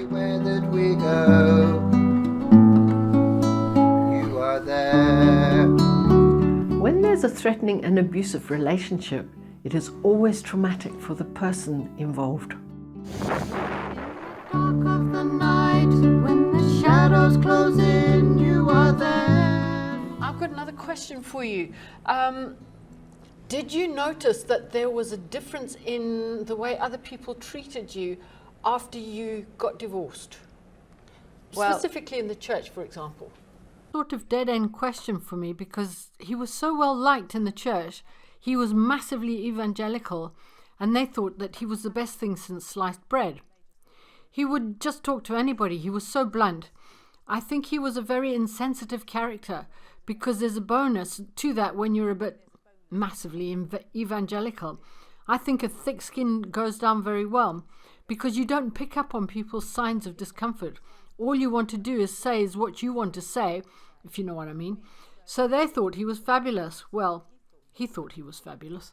Everywhere that we go, you are there. When there's a threatening and abusive relationship, it is always traumatic for the person involved. Dark of the night, when the shadows close in, you are there. I've got another question for you. Did you notice that there was a difference in the way other people treated you after you got divorced? Specifically in the church, for example. Sort of dead-end question for me, because he was so well liked in the church. He was massively evangelical, and they thought that he was the best thing since sliced bread. He would just talk to anybody. He was so blunt. I think he was a very insensitive character, because there's a bonus to that when you're a bit massively evangelical. I think a thick skin goes down very well, because you don't pick up on people's signs of discomfort. All you want to do is say is what you want to say, if you know what I mean. So they thought he was fabulous. Well, he thought he was fabulous.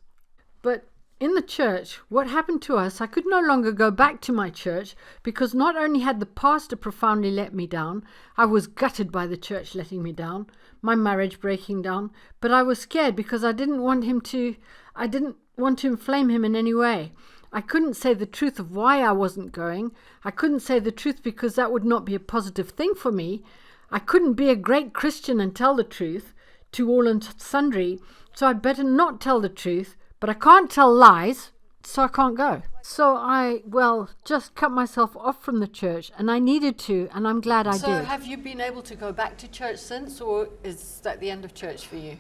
But in the church, what happened to us, I could no longer go back to my church, because not only had the pastor profoundly let me down, I was gutted by the church letting me down, my marriage breaking down, but I was scared because I didn't want to inflame him in any way. I couldn't say the truth of why I wasn't going. I couldn't say the truth because that would not be a positive thing for me. I couldn't be a great Christian and tell the truth to all and sundry, so I'd better not tell the truth, but I can't tell lies, so I can't go. So I, just cut myself off from the church, and I needed to, and I'm glad I did. So have you been able to go back to church since, or is that the end of church for you?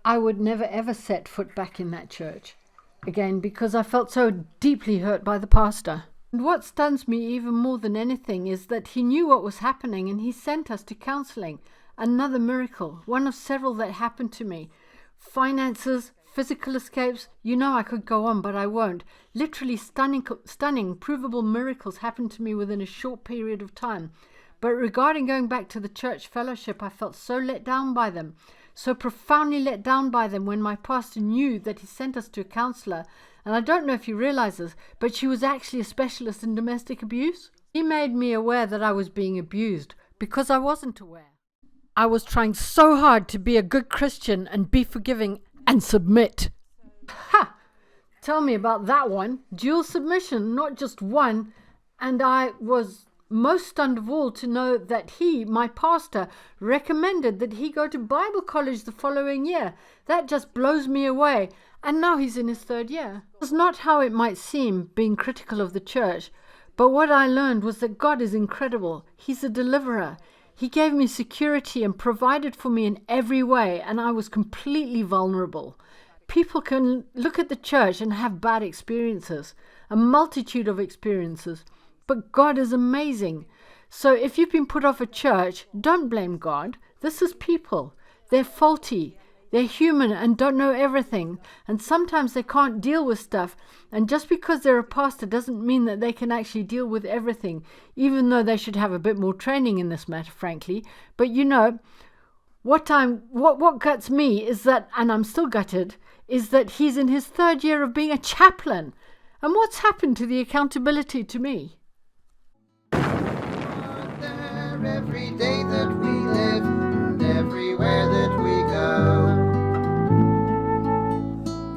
I would never ever set foot back in that church again, because I felt so deeply hurt by the pastor. And what stuns me even more than anything is that he knew what was happening, and he sent us to counseling. Another miracle, one of several that happened to me. Finances, physical escapes, I could go on, but I won't. Literally stunning, provable miracles happened to me within a short period of time. But regarding going back to the church fellowship, I felt so let down by them, so profoundly let down by them when my pastor knew that he sent us to a counselor. And I don't know if he realizes, but she was actually a specialist in domestic abuse. He made me aware that I was being abused because I wasn't aware. I was trying so hard to be a good Christian and be forgiving and submit. Ha! Tell me about that one. Dual submission, not just one. And I was most stunned of all to know that he, my pastor, recommended that he go to Bible college the following year. That just blows me away. And now he's in his third year. It's not how it might seem, being critical of the church. But what I learned was that God is incredible. He's a deliverer. He gave me security and provided for me in every way, and I was completely vulnerable. People can look at the church and have bad experiences, a multitude of experiences, but God is amazing. So if you've been put off a church, don't blame God. This is people. They're faulty. They're human and don't know everything, and sometimes they can't deal with stuff, and just because they're a pastor doesn't mean that they can actually deal with everything, even though they should have a bit more training in this matter, frankly. But what guts me is that, and I'm still gutted, is that he's in his third year of being a chaplain. And what's happened to the accountability to me? There every day that we live, and everywhere that we go,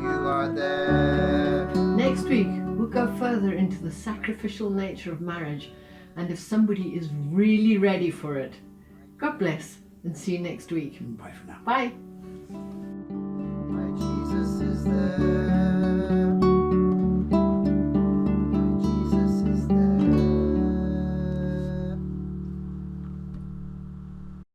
you are there. Next week, we'll go further into the sacrificial nature of marriage and if somebody is really ready for it. God bless and see you next week. Bye for now. Bye.